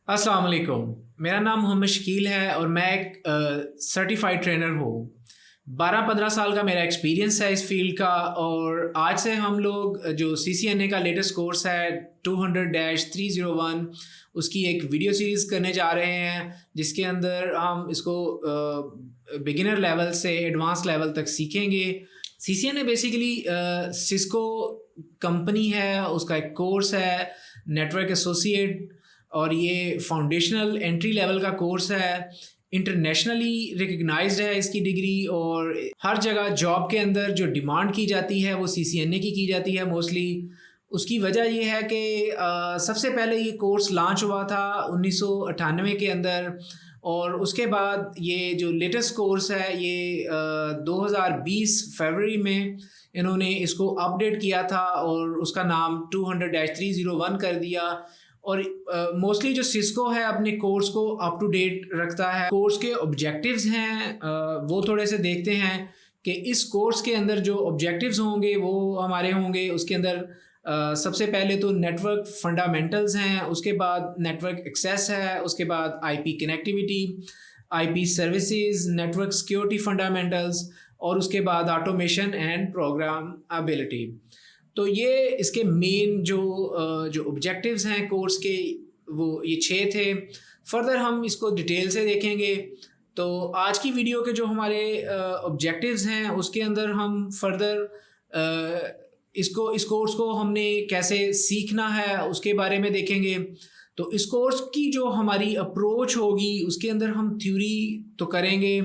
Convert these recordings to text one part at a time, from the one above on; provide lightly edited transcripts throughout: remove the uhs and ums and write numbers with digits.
अस्सलाम वालेकुम। मेरा नाम मोहम्मद शकील है और मैं एक सर्टिफाइड ट्रेनर हूँ। 12-15 साल का मेरा एक्सपीरियंस है इस फ़ील्ड का और आज से हम लोग जो सीसीएनए का लेटेस्ट कोर्स है 200-301 उसकी एक वीडियो सीरीज़ करने जा रहे हैं, जिसके अंदर हम इसको बिगिनर लेवल से एडवांस लेवल तक सीखेंगे। सीसीएनए बेसिकली सिस्को कंपनी है, उसका एक कोर्स है नेटवर्क एसोसिएट, और ये फाउंडेशनल एंट्री लेवल का कोर्स है। इंटरनेशनली रिकग्नाइज्ड है इसकी डिग्री, और हर जगह जॉब के अंदर जो डिमांड की जाती है वो सीसीएनए की जाती है मोस्टली। उसकी वजह ये है कि सबसे पहले ये कोर्स लॉन्च हुआ था 1998 के अंदर, और उसके बाद ये जो लेटेस्ट कोर्स है ये 2020 फरवरी में इन्होंने इसको अपडेट किया था और उसका नाम 200-301 कर दिया। और मोस्टली जो सिस्को है अपने कोर्स को अप टू डेट रखता है। कोर्स के ऑब्जेक्टिव्स हैं वो थोड़े से देखते हैं कि इस कोर्स के अंदर जो ऑब्जेक्टिव्स होंगे वो हमारे होंगे। उसके अंदर सबसे पहले तो नेटवर्क फंडामेंटल्स हैं, उसके बाद नेटवर्क एक्सेस है, उसके बाद IP connectivity, IP services, network security fundamentals, और उसके बाद ऑटोमेशन एंड प्रोग्रामेबिलिटी। तो ये इसके मेन जो ऑब्जेक्टिव्स हैं कोर्स के, वो ये 6 थे। फर्दर हम इसको डिटेल से देखेंगे। तो आज की वीडियो के जो हमारे ऑब्जेक्टिव्स हैं उसके अंदर हम फर्दर इस कोर्स को हमने कैसे सीखना है उसके बारे में देखेंगे। तो इस कोर्स की जो हमारी अप्रोच होगी उसके अंदर हम थ्योरी तो करेंगे,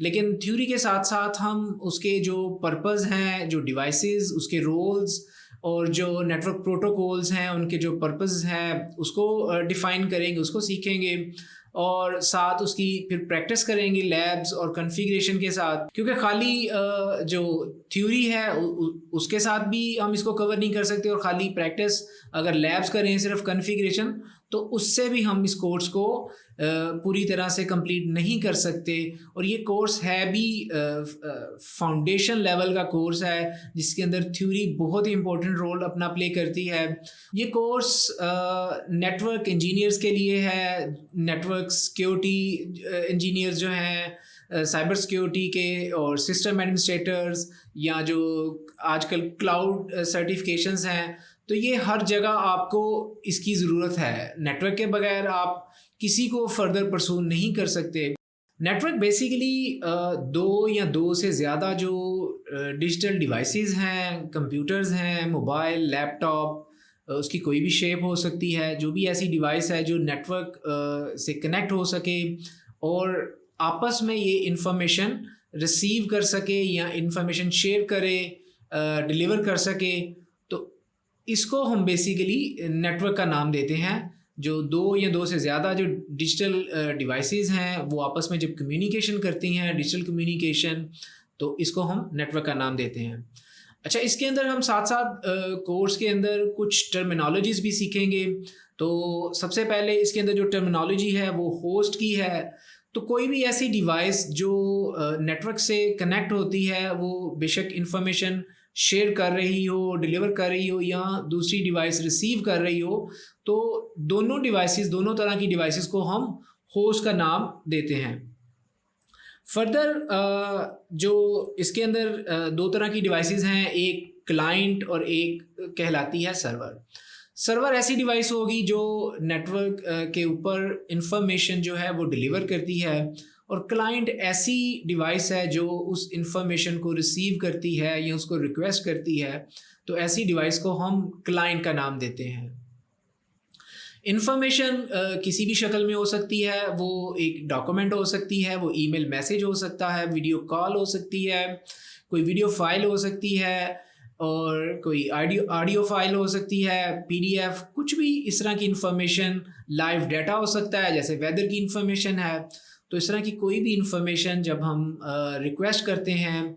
लेकिन थ्योरी के साथ साथ हम उसके जो पर्पस हैं, जो डिवाइसेस, उसके रोल्स और जो नेटवर्क प्रोटोकॉल्स हैं उनके जो पर्पस हैं उसको डिफ़ाइन करेंगे, उसको सीखेंगे, और साथ उसकी फिर प्रैक्टिस करेंगे लैब्स और कॉन्फ़िगरेशन के साथ। क्योंकि खाली जो थ्योरी है उसके साथ भी हम इसको कवर नहीं कर सकते, और ख़ाली प्रैक्टिस अगर लैब्स करें सिर्फ कॉन्फ़िगरेशन तो उससे भी हम इस कोर्स को पूरी तरह से कंप्लीट नहीं कर सकते। और ये कोर्स है भी फाउंडेशन लेवल का कोर्स है जिसके अंदर थ्योरी बहुत ही इंपॉर्टेंट रोल अपना प्ले करती है। ये कोर्स नेटवर्क इंजीनियर्स के लिए है, नेटवर्क सिक्योरिटी इंजीनियर्स जो हैं, साइबर सिक्योरिटी के, और सिस्टम एडमिनिस्ट्रेटर्स, या जो आजकल क्लाउड सर्टिफिकेशंस हैं। तो ये हर जगह आपको इसकी ज़रूरत है। नेटवर्क के बगैर आप किसी को फर्दर परसू नहीं कर सकते। नेटवर्क बेसिकली दो या दो से ज़्यादा जो डिजिटल डिवाइसेस हैं, कंप्यूटर्स हैं, मोबाइल, लैपटॉप, उसकी कोई भी शेप हो सकती है, जो भी ऐसी डिवाइस है जो नेटवर्क से कनेक्ट हो सके और आपस में ये इंफॉर्मेशन रिसीव कर सके या इंफॉर्मेशन शेयर करे, डिलीवर कर सके, तो इसको हम बेसिकली नेटवर्क का नाम देते हैं। जो दो या दो से ज़्यादा जो डिजिटल डिवाइसेस हैं वो आपस में जब कम्युनिकेशन करती हैं, डिजिटल कम्युनिकेशन, तो इसको हम नेटवर्क का नाम देते हैं। अच्छा, इसके अंदर हम साथ साथ कोर्स के अंदर कुछ टर्मिनोलॉजीज़ भी सीखेंगे। तो सबसे पहले इसके अंदर जो टर्मिनोलॉजी है वो होस्ट की है। तो कोई भी ऐसी डिवाइस जो नेटवर्क से कनेक्ट होती है, वो बेशक इंफॉर्मेशन शेयर कर रही हो, डिलीवर कर रही हो, या दूसरी डिवाइस रिसीव कर रही हो, तो दोनों डिवाइसेस, दोनों तरह की डिवाइसेस को हम होस्ट का नाम देते हैं। फर्दर जो इसके अंदर दो तरह की डिवाइसेस हैं, एक क्लाइंट और एक कहलाती है सर्वर। सर्वर ऐसी डिवाइस होगी जो नेटवर्क के ऊपर इंफॉर्मेशन जो है वो डिलीवर करती है, और क्लाइंट ऐसी डिवाइस है जो उस इंफॉर्मेशन को रिसीव करती है या उसको रिक्वेस्ट करती है। तो ऐसी डिवाइस को हम क्लाइंट का नाम देते हैं। इन्फॉर्मेशन किसी भी शक्ल में हो सकती है, वो एक डॉक्यूमेंट हो सकती है, वो ईमेल मैसेज हो सकता है, वीडियो कॉल हो सकती है, कोई वीडियो फाइल हो सकती है, और कोई ऑडियो फाइल हो सकती है, पीडीएफ, कुछ भी इस तरह की इन्फॉर्मेशन, लाइव डाटा हो सकता है जैसे वेदर की इन्फॉर्मेशन है। तो इस तरह की कोई भी इन्फॉर्मेशन जब हम रिक्वेस्ट करते हैं,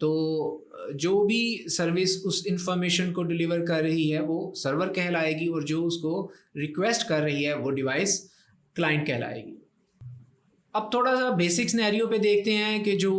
तो जो भी सर्विस उस इंफॉर्मेशन को डिलीवर कर रही है वो सर्वर कहलाएगी, और जो उसको रिक्वेस्ट कर रही है वो डिवाइस क्लाइंट कहलाएगी। अब थोड़ा सा बेसिक सिनेरियो पे देखते हैं कि जो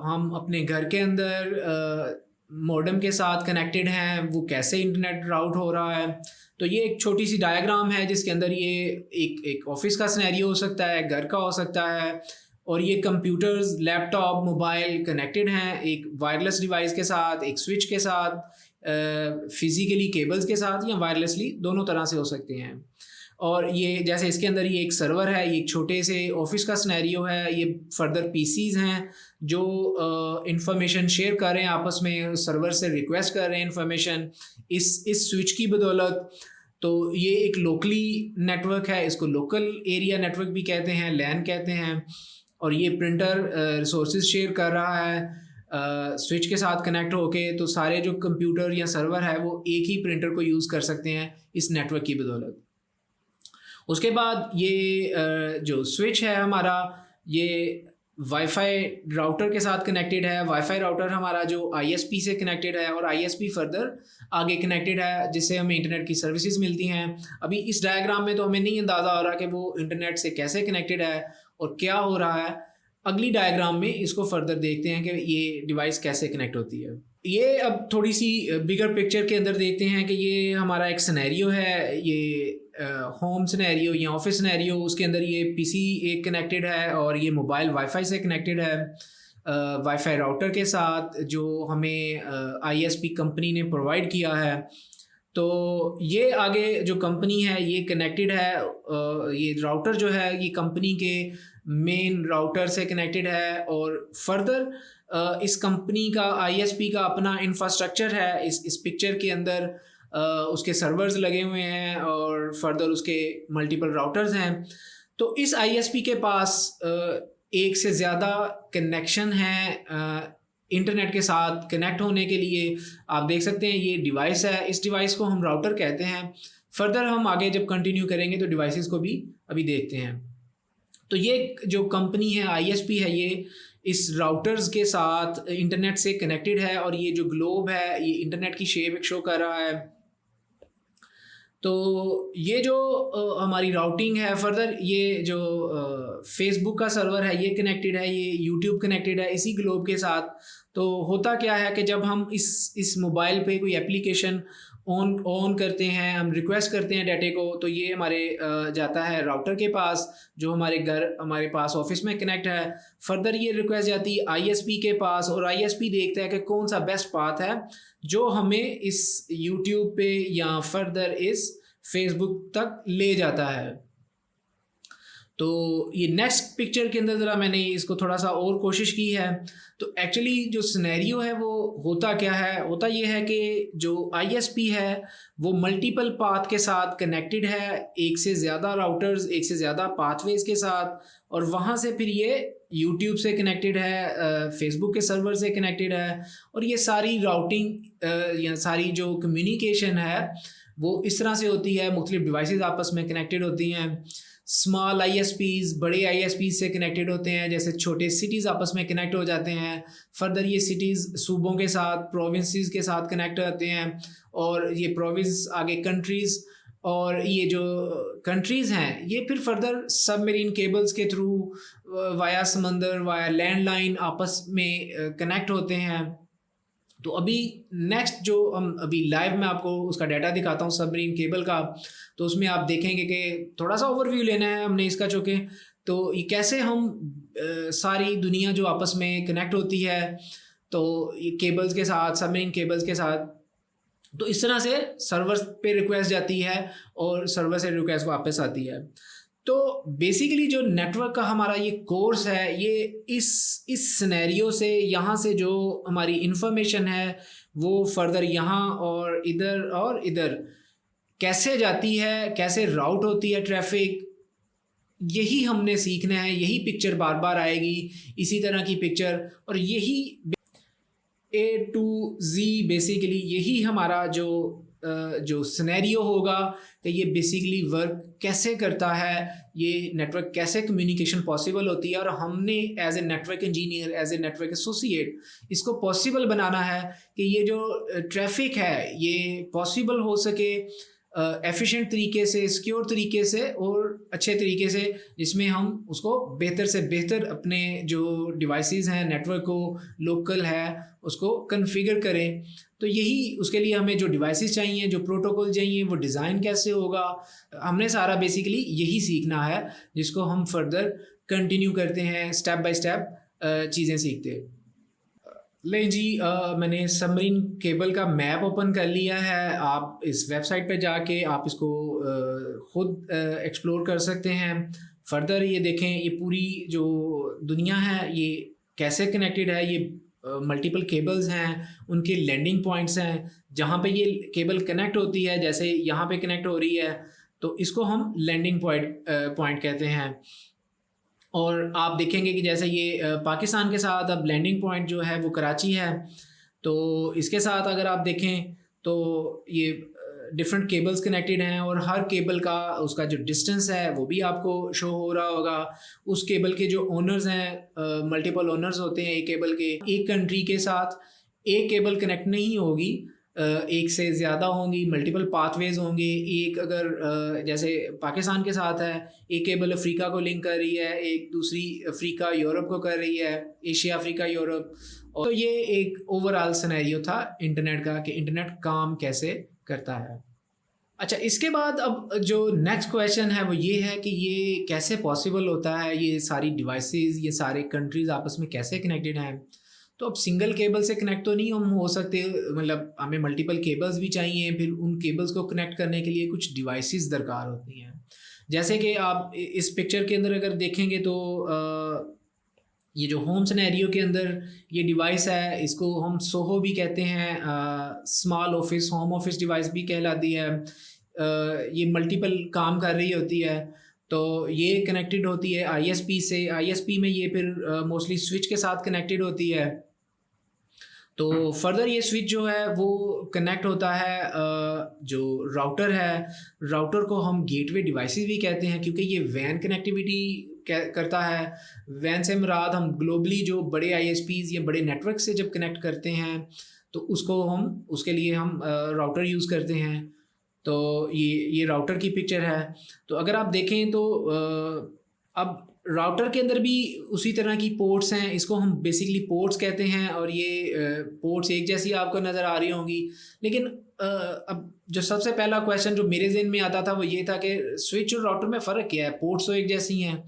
हम अपने घर के अंदर मॉडेम के साथ कनेक्टेड हैं वो कैसे इंटरनेट राउट हो रहा है। तो ये एक छोटी सी डायग्राम है जिसके अंदर ये एक ऑफिस का सिनेरियो हो सकता है, घर का हो सकता है, और ये कंप्यूटर्स, लैपटॉप, मोबाइल कनेक्टेड हैं एक वायरलेस डिवाइस के साथ, एक स्विच के साथ, फिज़िकली केबल्स के साथ, या वायरलेसली, दोनों तरह से हो सकते हैं। और ये जैसे इसके अंदर ये एक सर्वर है, ये एक छोटे से ऑफिस का सिनेरियो है, ये फर्दर पीसीज हैं जो इंफॉर्मेशन शेयर कर रहे हैं आपस में, सर्वर से रिक्वेस्ट कर रहे हैं इंफॉर्मेशन इस स्विच की बदौलत। तो ये एक लोकली नेटवर्क है, इसको लोकल एरिया नेटवर्क भी कहते हैं, लैन कहते हैं। और ये प्रिंटर रिसोर्सेज शेयर कर रहा है स्विच के साथ कनेक्ट होके, तो सारे जो कंप्यूटर या सर्वर है वो एक ही प्रिंटर को यूज़ कर सकते हैं इस नेटवर्क की बदौलत। उसके बाद ये जो स्विच है हमारा, ये वाईफाई राउटर के साथ कनेक्टेड है। वाईफाई राउटर हमारा जो आईएसपी से कनेक्टेड है, और आईएसपी फर्दर आगे कनेक्टेड है जिससे हमें इंटरनेट की सर्विसेज मिलती हैं। अभी इस डायग्राम में तो हमें नहीं अंदाज़ा हो रहा कि वो इंटरनेट से कैसे कनेक्टेड है और क्या हो रहा है। अगली डायग्राम में इसको फर्दर देखते हैं कि ये डिवाइस कैसे कनेक्ट होती है। ये अब थोड़ी सी बिगर पिक्चर के अंदर देखते हैं कि ये हमारा एक सिनेरियो है, ये होम सिनेरियो या ऑफिस सिनेरियो। उसके अंदर ये पीसी एक कनेक्टेड है और ये मोबाइल वाईफाई से कनेक्टेड है वाईफाई राउटर के साथ जो हमें आईएसपी कंपनी ने प्रोवाइड किया है। तो ये आगे जो कंपनी है ये कनेक्टेड है, ये राउटर जो है ये कंपनी के मेन राउटर से कनेक्टेड है, और फर्दर इस कंपनी का आईएसपी का अपना इंफ्रास्ट्रक्चर है। इस पिक्चर के अंदर उसके सर्वर्स लगे हुए हैं और फर्दर उसके मल्टीपल राउटर्स हैं। तो इस आईएसपी के पास एक से ज़्यादा कनेक्शन है इंटरनेट के साथ कनेक्ट होने के लिए। आप देख सकते हैं ये डिवाइस है, इस डिवाइस को हम राउटर कहते हैं। फर्दर हम आगे जब कंटिन्यू करेंगे तो डिवाइसेस को भी अभी देखते हैं। तो ये जो कंपनी है आईएसपी है, ये इस राउटर्स के साथ इंटरनेट से कनेक्टेड है, और ये जो ग्लोब है ये इंटरनेट की शेप एक शो कर रहा है। तो ये जो हमारी राउटिंग है, फर्दर ये जो फेसबुक का सर्वर है ये कनेक्टेड है, ये यूट्यूब कनेक्टेड है इसी ग्लोब के साथ। तो होता क्या है कि जब हम इस मोबाइल पे कोई एप्लीकेशन ऑन करते हैं, हम रिक्वेस्ट करते हैं डाटे को, तो ये हमारे जाता है राउटर के पास जो हमारे पास ऑफिस में कनेक्ट है। फर्दर ये रिक्वेस्ट जाती है आईएसपी के पास, और आईएसपी देखता है कि कौन सा बेस्ट पाथ है जो हमें इस यूट्यूब पे या फर्दर इस फेसबुक तक ले जाता है। तो ये नेक्स्ट पिक्चर के अंदर ज़रा मैंने इसको थोड़ा सा और कोशिश की है। तो एक्चुअली जो सिनेरियो है वो होता क्या है, होता ये है कि जो आईएसपी है वो मल्टीपल पाथ के साथ कनेक्टेड है, एक से ज़्यादा राउटर्स, एक से ज़्यादा पाथवेज के साथ, और वहाँ से फिर ये यूट्यूब से कनेक्टेड है, फेसबुक के सर्वर से कनेक्टेड है, और ये सारी राउटिंग या सारी जो कम्युनिकेशन है वो इस तरह से होती है, मुख्तलिफ डिवाइसेस आपस में कनेक्टेड होती हैं। स्मॉल आईएसपीज़ बड़े आईएसपीज़ से कनेक्टेड होते हैं, जैसे छोटे सिटीज़ आपस में कनेक्ट हो जाते हैं। फर्दर ये सिटीज़ सूबों के साथ, प्रोविंसेस के साथ कनेक्ट होते हैं, और ये प्रोविंस आगे कंट्रीज़, और ये जो कंट्रीज़ हैं ये फिर फर्दर सबमरीन केबल्स के थ्रू वाया समंदर, वाया लैंडलाइन आपस में कनेक्ट होते हैं। तो अभी नेक्स्ट जो हम अभी लाइव में आपको उसका डाटा दिखाता हूँ सबमरीन केबल का, तो उसमें आप देखेंगे कि थोड़ा सा ओवरव्यू लेना है हमने इसका, चूँकि तो ये कैसे हम सारी दुनिया जो आपस में कनेक्ट होती है, तो ये केबल्स के साथ, सबमरीन केबल्स के साथ, तो इस तरह से सर्वर पे रिक्वेस्ट जाती है और सर्वर से रिक्वेस्ट वापस आती है। तो बेसिकली जो नेटवर्क का हमारा ये कोर्स है, ये इस सिनेरियो से, यहाँ से जो हमारी इंफॉर्मेशन है वो फर्दर यहाँ और इधर कैसे जाती है, कैसे राउट होती है ट्रैफिक, यही हमने सीखना है। यही पिक्चर बार बार आएगी, इसी तरह की पिक्चर, और यही A to Z बेसिकली यही हमारा जो सिनेरियो होगा कि ये बेसिकली वर्क कैसे करता है, ये नेटवर्क कैसे कम्युनिकेशन पॉसिबल होती है, और हमने as a network engineer, as a network associate इसको पॉसिबल बनाना है कि ये जो ट्रैफिक है ये पॉसिबल हो सके एफिशिएंट तरीके से, सिक्योर तरीके से और अच्छे तरीके से, जिसमें हम उसको बेहतर से बेहतर अपने जो डिवाइसेस हैं, नेटवर्क को लोकल है उसको कॉन्फ़िगर करें। तो यही उसके लिए हमें जो डिवाइसेस चाहिए, जो प्रोटोकॉल चाहिए, वो डिज़ाइन कैसे होगा, हमने सारा बेसिकली यही सीखना है, जिसको हम फर्दर कंटिन्यू करते हैं, स्टेप बाय स्टेप चीज़ें सीखते हैं। ले जी, मैंने सबमरीन केबल का मैप ओपन कर लिया है। आप इस वेबसाइट पे जाके आप इसको खुद एक्सप्लोर कर सकते हैं। फर्दर ये देखें, ये पूरी जो दुनिया है ये कैसे कनेक्टेड है। ये मल्टीपल केबल्स हैं, उनके लैंडिंग पॉइंट्स हैं, जहाँ पे ये केबल कनेक्ट होती है, जैसे यहाँ पे कनेक्ट हो रही है तो इसको हम लैंडिंग पॉइंट कहते हैं। और आप देखेंगे कि जैसे ये पाकिस्तान के साथ अब लैंडिंग पॉइंट जो है वो कराची है, तो इसके साथ अगर आप देखें तो ये डिफरेंट केबल्स कनेक्टेड हैं और हर केबल का उसका जो डिस्टेंस है वो भी आपको शो हो रहा होगा। उस केबल के जो ओनर्स हैं, मल्टीपल ओनर्स होते हैं एक केबल के। एक कंट्री के साथ एक केबल कनेक्ट नहीं होगी, एक से ज़्यादा होंगी, मल्टीपल पाथवेज होंगे। एक अगर जैसे पाकिस्तान के साथ है, एक केबल अफ्रीका को लिंक कर रही है, एक दूसरी अफ्रीका यूरोप को कर रही है, एशिया अफ्रीका यूरोप। और तो ये एक ओवरऑल सिनेरियो था इंटरनेट का कि इंटरनेट काम कैसे करता है। अच्छा, इसके बाद अब जो नेक्स्ट क्वेश्चन है वो ये है कि ये कैसे पॉसिबल होता है, ये सारी डिवाइसेस, ये सारे कंट्रीज़ आपस में कैसे कनेक्टेड हैं। तो अब सिंगल केबल से कनेक्ट तो नहीं हम हो सकते, मतलब हमें मल्टीपल केबल्स भी चाहिए, फिर उन केबल्स को कनेक्ट करने के लिए कुछ डिवाइसेस दरकार होती हैं। जैसे कि आप इस पिक्चर के अंदर अगर देखेंगे तो ये जो होम सिनेरियो के अंदर ये डिवाइस है, इसको हम सोहो भी कहते हैं, small office, home office device भी कहलाती है। ये मल्टीपल काम कर रही होती है, तो ये कनेक्टेड होती है आईएसपी से। आईएसपी में ये फिर मोस्टली स्विच के साथ कनेक्टेड होती है। तो फर्दर ये स्विच जो है वो कनेक्ट होता है जो राउटर है, राउटर को हम गेटवे डिवाइसेस भी कहते हैं, क्योंकि ये वैन कनेक्टिविटी करता है। वैन से मुराद हम ग्लोबली जो बड़े आईएसपीज़ या बड़े नेटवर्क से जब कनेक्ट करते हैं तो उसके लिए हम राउटर यूज़ करते हैं। तो ये राउटर की पिक्चर है। तो अगर आप देखें तो अब राउटर के अंदर भी उसी तरह की पोर्ट्स हैं, इसको हम बेसिकली पोर्ट्स कहते हैं, और ये पोर्ट्स एक जैसी आपको नज़र आ रही होंगी। लेकिन अब जो सबसे पहला क्वेश्चन जो मेरे जहन में आता था वो ये था कि स्विच और राउटर में फ़र्क क्या है, पोर्ट्स तो एक जैसी हैं।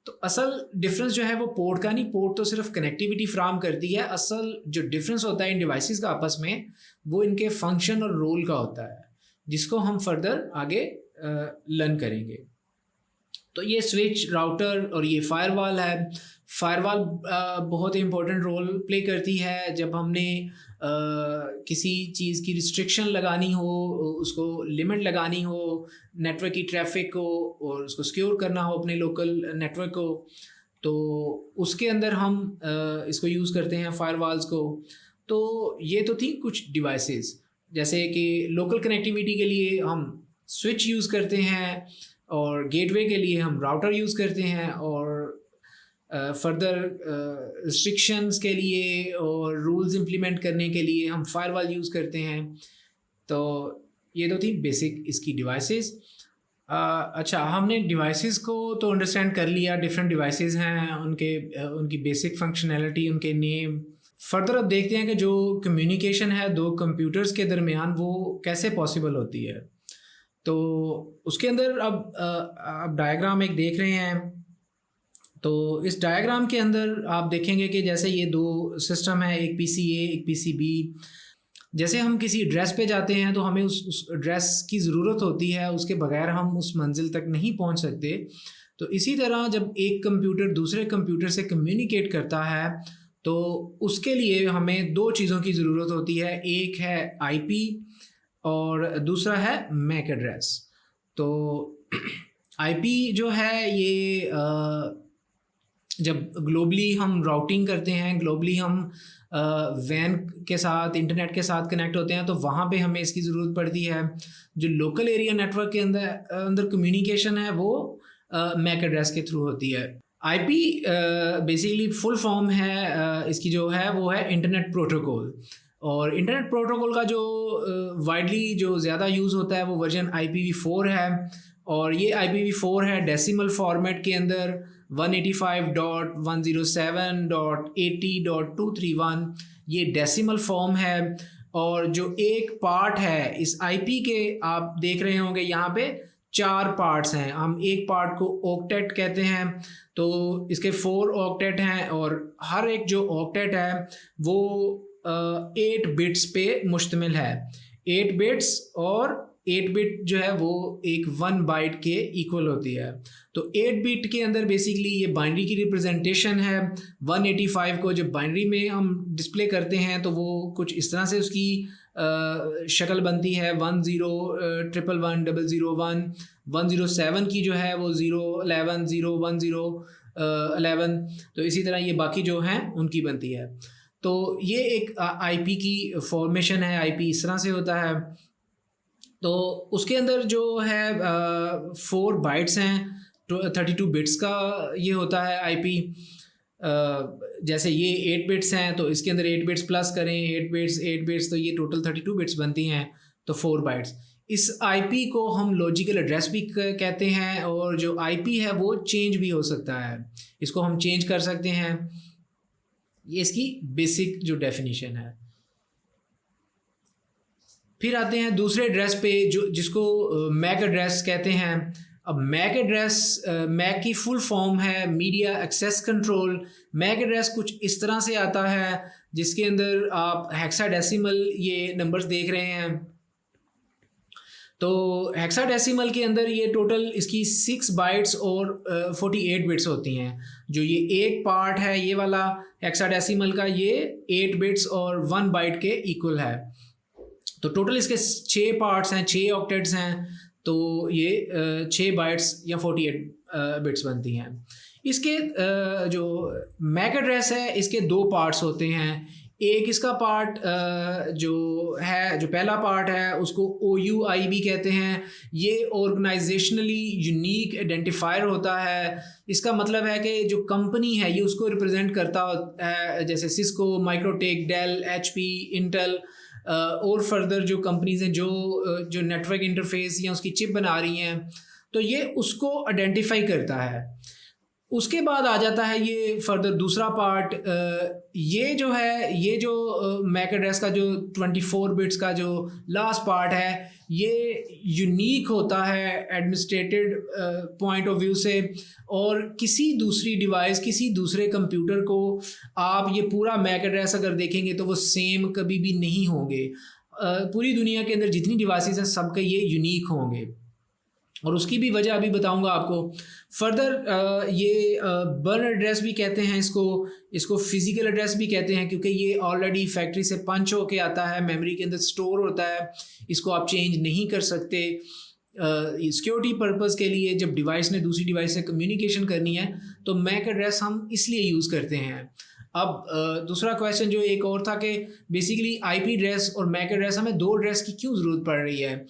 तो असल डिफरेंस जो है वो पोर्ट का नहीं, पोर्ट तो सिर्फ कनेक्टिविटी फ्राहम करती है। असल जो डिफरेंस होता है इन डिवाइसेस का आपस में, वो इनके फंक्शन और रोल का होता है, जिसको हम फर्दर आगे लर्न करेंगे। तो ये स्विच, राउटर और ये फायरवॉल है। फायरवॉल बहुत इंपॉर्टेंट रोल प्ले करती है जब हमने किसी चीज़ की रिस्ट्रिक्शन लगानी हो, उसको लिमिट लगानी हो नेटवर्क की ट्रैफिक को, और उसको सिक्योर करना हो अपने लोकल नेटवर्क को। तो उसके अंदर हम इसको यूज़ करते हैं फायरवॉल्स को। तो ये तो थी कुछ डिवाइसेस, जैसे कि लोकल कनेक्टिविटी के लिए हम स्विच यूज़ करते हैं, और गेटवे के लिए हम राउटर यूज़ करते हैं, और फर्दर रिस्ट्रिक्शंस के लिए और रूल्स इम्प्लीमेंट करने के लिए हम फायरवॉल यूज़ करते हैं। तो ये तो थी बेसिक इसकी डिवाइसेस। अच्छा, हमने डिवाइसेस को तो अंडरस्टैंड कर लिया, डिफरेंट डिवाइसेस हैं, उनकी बेसिक फंक्शनैलिटी, उनके नेम। फर्दर अब देखते हैं कि जो कम्युनिकेशन है दो कंप्यूटर्स के दरमियान वो कैसे पॉसिबल होती है। तो उसके अंदर अब डायग्राम एक देख रहे हैं। तो इस डायग्राम के अंदर आप देखेंगे कि जैसे ये दो सिस्टम है, एक PCA एक PCB। जैसे हम किसी एड्रेस पे जाते हैं तो हमें उस एड्रेस की ज़रूरत होती है, उसके बगैर हम उस मंजिल तक नहीं पहुंच सकते। तो इसी तरह जब एक कंप्यूटर दूसरे कंप्यूटर से कम्युनिकेट करता है तो उसके लिए हमें दो चीज़ों की ज़रूरत होती है, एक है IP और दूसरा है मैक एड्रेस। तो IP जो है ये जब ग्लोबली हम राउटिंग करते हैं, ग्लोबली हम वैन के साथ, इंटरनेट के साथ कनेक्ट होते हैं, तो वहाँ पे हमें इसकी ज़रूरत पड़ती है। जो लोकल एरिया नेटवर्क के अंदर कम्युनिकेशन है वो मैक एड्रेस के थ्रू होती है। IP बेसिकली फुल फॉर्म है इसकी जो है वो है इंटरनेट प्रोटोकॉल, और इंटरनेट प्रोटोकॉल का जो वाइडली जो ज़्यादा यूज़ होता है वो वर्जन IPv4 है, और ये IPv4 है डेसिमल फॉर्मेट के अंदर 185.107.80.231, ये डेसिमल फॉर्म है। और जो एक पार्ट है इस IP के, आप देख रहे होंगे यहाँ पे 4 पार्ट्स हैं। हम एक पार्ट को ऑक्टेट कहते हैं, तो इसके 4 ऑक्टेट हैं, और हर एक जो ऑक्टेट है वो 8 बिट्स पे मुश्तमिल है। 8 बिट्स, और 8 बिट जो है वो एक 1 बाइट के इक्वल होती है। तो 8 बिट के अंदर बेसिकली ये बाइनरी की रिप्रेजेंटेशन है। 185 को जब बाइनरी में हम डिस्प्ले करते हैं तो वो कुछ इस तरह से उसकी शक्ल बनती है, 1011110001। 107 की जो है वो 011 010 11, तो इसी तरह ये बाकी जो हैं उनकी बनती है। तो ये एक IP की फॉर्मेशन है, IP इस तरह से होता है। तो उसके अंदर जो है 4 बाइट्स हैं, 32 बिट्स का ये होता है IP। जैसे ये 8 बिट्स हैं तो इसके अंदर 8 बिट्स प्लस करें, 8 बिट्स तो ये टोटल 32 बिट्स बनती हैं, तो 4 बाइट्स। इस IP को हम लॉजिकल एड्रेस भी कहते हैं, और जो IP है वो चेंज भी हो सकता है, इसको हम चेंज कर सकते हैं। ये इसकी बेसिक जो डेफिनेशन है। फिर आते हैं दूसरे एड्रेस पे जो जिसको मैक एड्रेस कहते हैं। अब मैक एड्रेस, मैक की फुल फॉर्म है media access control. MAC address कुछ इस तरह से आता है जिसके अंदर आप हेक्साडेसिमल ये नंबर्स देख रहे हैं। तो हेक्साडेसिमल के अंदर ये टोटल इसकी 6 बाइट्स और 48 बिट्स होती हैं। जो ये एक पार्ट है ये वाला हेक्साडेसिमल का, ये 8 बिट्स और 1 बाइट के इक्वल है। तो टोटल इसके 6 पार्ट्स हैं, 6 ऑक्टेट्स हैं, तो ये 6 बाइट्स या 48 बिट्स बनती हैं। इसके जो मैक एड्रेस है इसके 2 पार्ट्स होते हैं। एक इसका पार्ट जो पहला पार्ट है उसको OUI भी कहते हैं। ये ऑर्गेनाइजेशनली यूनिक आइडेंटिफायर होता है। इसका मतलब है कि जो कंपनी है ये उसको रिप्रेजेंट करता है, जैसे Cisco, MikroTik, Dell, HP, Intel और फर्दर जो कंपनीज हैं जो नेटवर्क इंटरफेस या उसकी चिप बना रही हैं, तो ये उसको आइडेंटिफाई करता है। उसके बाद आ जाता है ये फर्दर दूसरा पार्ट। ये जो मैक एड्रेस का जो 24 बिट्स का जो लास्ट पार्ट है ये यूनिक होता है एडमिनिस्ट्रेटेड पॉइंट ऑफ व्यू से, और किसी दूसरी डिवाइस, किसी दूसरे कंप्यूटर को आप ये पूरा मैक एड्रेस अगर देखेंगे तो वो सेम कभी भी नहीं होंगे। पूरी दुनिया के अंदर जितनी डिवाइसेस हैं सबके ये यूनिक होंगे, और उसकी भी वजह अभी बताऊंगा आपको। फर्दर ये बर्न एड्रेस भी कहते हैं इसको फिज़िकल एड्रेस भी कहते हैं, क्योंकि ये ऑलरेडी फैक्ट्री से पंच होके आता है, मेमोरी के अंदर स्टोर होता है, इसको आप चेंज नहीं कर सकते। सिक्योरिटी पर्पस के लिए जब डिवाइस ने दूसरी डिवाइस से कम्युनिकेशन करनी है तो मैक एड्रेस हम इसलिए यूज़ करते हैं। अब दूसरा क्वेश्चन जो एक और था कि बेसिकली IP एड्रेस और मैक एड्रेस, हमें 2 एड्रेस की क्यों ज़रूरत पड़ रही है।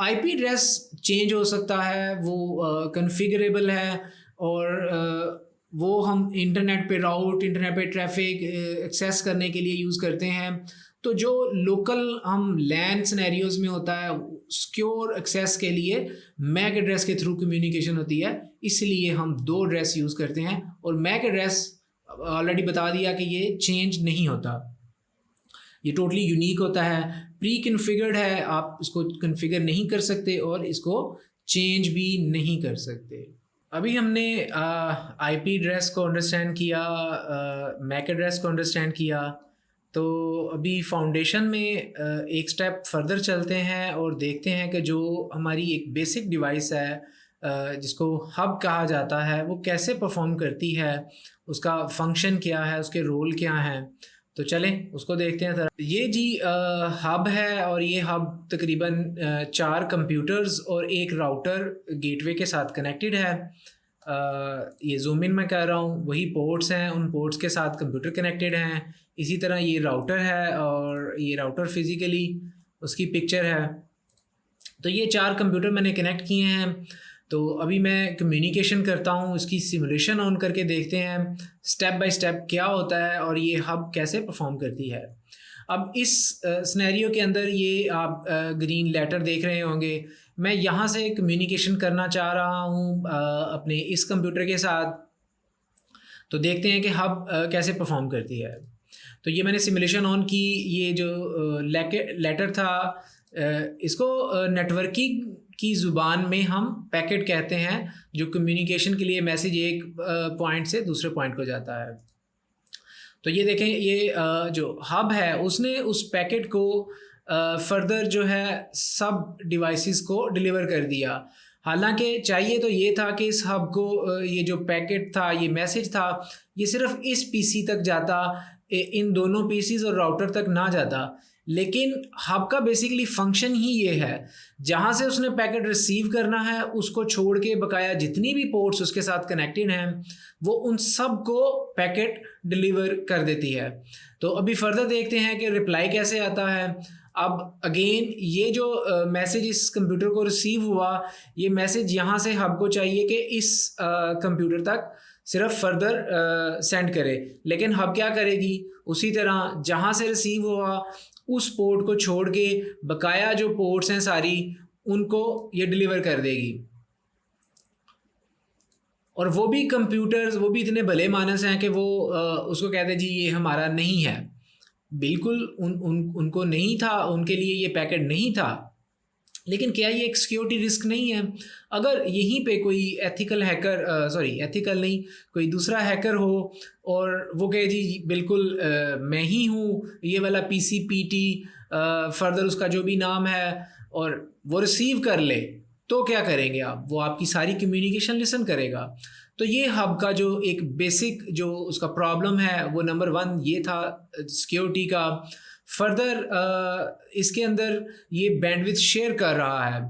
IP एड्रेस चेंज हो सकता है, वो कन्फिगरेबल है, और वो हम इंटरनेट पे ट्रैफिक एक्सेस करने के लिए यूज़ करते हैं। तो जो लोकल हम लैन सिनेरियोज़ में होता है सिक्योर एक्सेस के लिए मैक एड्रेस के थ्रू कम्युनिकेशन होती है, इसलिए हम 2 एड्रेस यूज़ करते हैं। और मैक एड्रेस ऑलरेडी बता दिया कि ये चेंज नहीं होता, ये टोटली यूनिक होता है, प्री कन्फिगर्ड है, आप इसको कन्फिगर नहीं कर सकते और इसको चेंज भी नहीं कर सकते। अभी हमने IP एड्रेस को अंडरस्टैंड किया, मैक एड्रेस को अंडरस्टैंड किया, तो अभी फाउंडेशन में एक स्टेप फर्दर चलते हैं और देखते हैं कि जो हमारी एक बेसिक डिवाइस है जिसको हब कहा जाता है वो कैसे परफॉर्म करती है, उसका फंक्शन क्या है, उसके रोल क्या हैं। तो चलें उसको देखते हैं ज़रा। ये जी हब है, और ये हब तकरीबन 4 कंप्यूटर्स और एक राउटर गेटवे के साथ कनेक्टेड है। ये जूम इन मैं कह रहा हूँ, वही पोर्ट्स हैं, उन पोर्ट्स के साथ कंप्यूटर कनेक्टेड हैं। इसी तरह ये राउटर है, और ये राउटर फिज़िकली उसकी पिक्चर है। तो ये 4 कंप्यूटर मैंने कनेक्ट किए हैं। तो अभी मैं कम्युनिकेशन करता हूँ, इसकी सिमुलेशन ऑन करके देखते हैं स्टेप बाय स्टेप क्या होता है और ये हब कैसे परफॉर्म करती है। अब इस सिनेरियो के अंदर ये आप ग्रीन लेटर देख रहे होंगे, मैं यहाँ से कम्युनिकेशन करना चाह रहा हूँ अपने इस कंप्यूटर के साथ। तो देखते हैं कि हब कैसे परफॉर्म करती है। तो ये मैंने सिमुलेशन ऑन की, ये जो लेटर था इसको नेटवर्किंग की ज़ुबान में हम पैकेट कहते हैं, जो कम्युनिकेशन के लिए मैसेज एक पॉइंट से दूसरे पॉइंट को जाता है। तो ये देखें, ये जो हब है उसने उस पैकेट को फर्दर जो है सब डिवाइसेस को डिलीवर कर दिया। हालांकि चाहिए तो ये था कि इस हब को ये जो पैकेट था, ये मैसेज था, ये सिर्फ इस पीसी तक जाता, इन दोनों पीसीज और राउटर तक ना जाता। लेकिन हब का बेसिकली फंक्शन ही ये है, जहाँ से उसने पैकेट रिसीव करना है उसको छोड़ के बकाया जितनी भी पोर्ट्स उसके साथ कनेक्टेड हैं वो उन सब को पैकेट डिलीवर कर देती है। तो अभी फर्दर देखते हैं कि रिप्लाई कैसे आता है। अब अगेन ये जो मैसेज इस कंप्यूटर को रिसीव हुआ, ये मैसेज यहाँ से हब को चाहिए कि इस कंप्यूटर तक सिर्फ फर्दर सेंड करे, लेकिन हब क्या करेगी, उसी तरह जहाँ से रिसीव हुआ उस पोर्ट को छोड़ के बकाया जो पोर्ट्स हैं सारी उनको ये डिलीवर कर देगी। और वो भी कंप्यूटर्स, वो भी इतने भले मानस हैं कि वो उसको कहते जी ये हमारा नहीं है। बिल्कुल उनको नहीं था, उनके लिए ये पैकेट नहीं था। लेकिन क्या ये एक सिक्योरिटी रिस्क नहीं है? अगर यहीं पे कोई एथिकल हैकर, एथिकल नहीं, कोई दूसरा हैकर हो और वो कहे जी बिल्कुल मैं ही हूँ ये वाला PCPT, फर्दर उसका जो भी नाम है, और वो रिसीव कर ले, तो क्या करेंगे आप? वो आपकी सारी कम्युनिकेशन लिसन करेगा। तो ये हब का जो एक बेसिक जो उसका प्रॉब्लम है वो नंबर 1 ये था सिक्योरिटी का। फर्दर इसके अंदर ये बैंडविड्थ शेयर कर रहा है।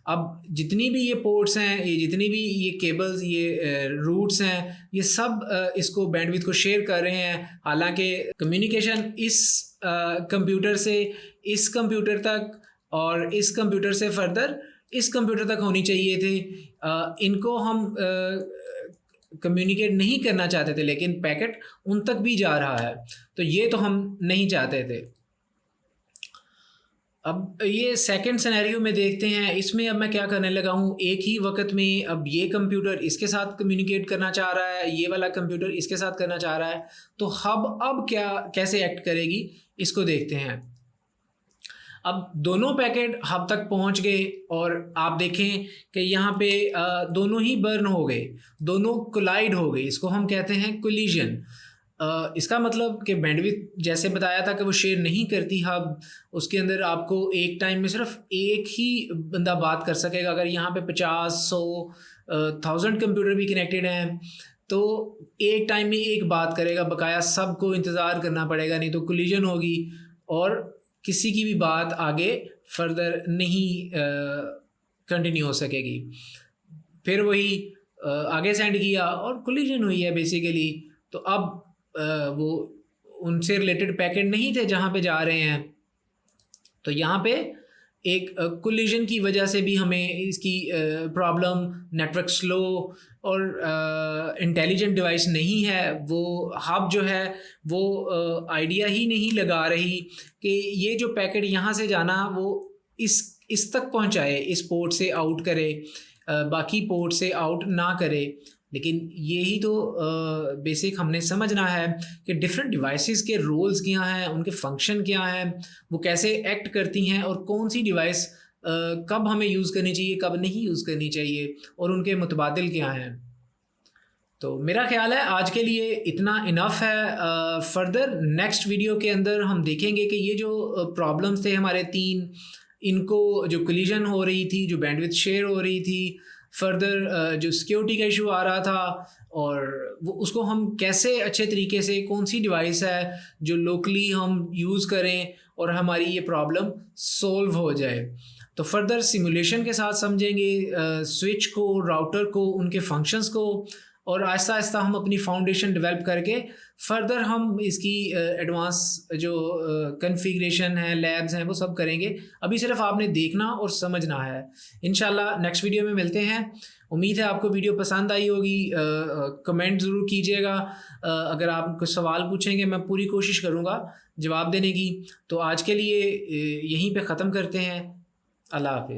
अब जितनी भी ये पोर्ट्स हैं, ये जितनी भी ये केबल्स, ये रूट्स हैं, ये सब इसको बैंडविड्थ को शेयर कर रहे हैं। हालांकि कम्युनिकेशन इस कंप्यूटर से इस कंप्यूटर तक और इस कंप्यूटर से फर्दर इस कंप्यूटर तक होनी चाहिए थे। इनको हम कम्युनिकेट नहीं करना चाहते थे, लेकिन पैकेट उन तक भी जा रहा है, तो ये तो हम नहीं चाहते थे। अब ये सेकंड सिनेरियो में देखते हैं, इसमें अब मैं क्या करने लगा हूँ, एक ही वक्त में अब ये कंप्यूटर इसके साथ कम्युनिकेट करना चाह रहा है, ये वाला कंप्यूटर इसके साथ करना चाह रहा है। तो हब अब कैसे एक्ट करेगी इसको देखते हैं। अब दोनों पैकेट हब तक पहुंच गए और आप देखें कि यहाँ पे दोनों ही बर्न हो गए, दोनों कोलाइड हो गए। इसको हम कहते हैं कोलिजन। इसका मतलब कि बैंडविड्थ जैसे बताया था कि वो शेयर नहीं करती हब, उसके अंदर आपको एक टाइम में सिर्फ एक ही बंदा बात कर सकेगा। अगर यहाँ पे 50, 100, 1000 कंप्यूटर भी कनेक्टेड हैं तो एक टाइम में एक बात करेगा, बकाया सबको इंतज़ार करना पड़ेगा, नहीं तो कोलिजन होगी और किसी की भी बात आगे फर्दर नहीं कंटिन्यू हो सकेगी। फिर वही आगे सेंड किया और कोलिजन हुई है बेसिकली। तो अब वो उनसे रिलेटेड पैकेट नहीं थे जहाँ पे जा रहे हैं, तो यहाँ पे एक कोलिजन की वजह से भी हमें इसकी प्रॉब्लम, नेटवर्क स्लो और इंटेलिजेंट डिवाइस नहीं है। वो हब जो है वो आइडिया ही नहीं लगा रही कि ये जो पैकेट यहाँ से जाना वो इस तक पहुँचाए, इस पोर्ट से आउट करे, बाकी पोर्ट से आउट ना करे। लेकिन यही तो बेसिक हमने समझना है कि डिफरेंट डिवाइसेस के रोल्स क्या हैं, उनके फंक्शन क्या हैं, वो कैसे एक्ट करती हैं और कौन सी डिवाइस कब हमें यूज़ करनी चाहिए, कब नहीं यूज़ करनी चाहिए, और उनके मुतबादिल क्या हैं। तो मेरा ख्याल है आज के लिए इतना इनफ है। फर्दर नेक्स्ट वीडियो के अंदर हम देखेंगे कि ये जो प्रॉब्लम्स थे हमारे 3, इनको जो कोलिजन हो रही थी, जो बैंडविड्थ शेयर हो रही थी, फर्दर जो सिक्योरिटी का इशू आ रहा था, और वो उसको हम कैसे अच्छे तरीके से, कौन सी डिवाइस है जो लोकली हम यूज़ करें और हमारी ये प्रॉब्लम सोल्व हो जाए। तो फर्दर सिमुलेशन के साथ समझेंगे स्विच को, राउटर को, उनके फंक्शंस को, और आहिस्ता आहिस्ता हम अपनी फाउंडेशन डेवलप करके फर्दर हम इसकी एडवांस जो कॉन्फ़िगरेशन है, लैब्स हैं, वो सब करेंगे। अभी सिर्फ आपने देखना और समझना है। इंशाल्लाह नेक्स्ट वीडियो में मिलते हैं। उम्मीद है आपको वीडियो पसंद आई होगी। कमेंट ज़रूर कीजिएगा। अगर आप कुछ सवाल पूछेंगे मैं पूरी कोशिश करूँगा जवाब देने की। तो आज के लिए यहीं पे ख़त्म करते हैं। अल्लाह हाफ़िज़।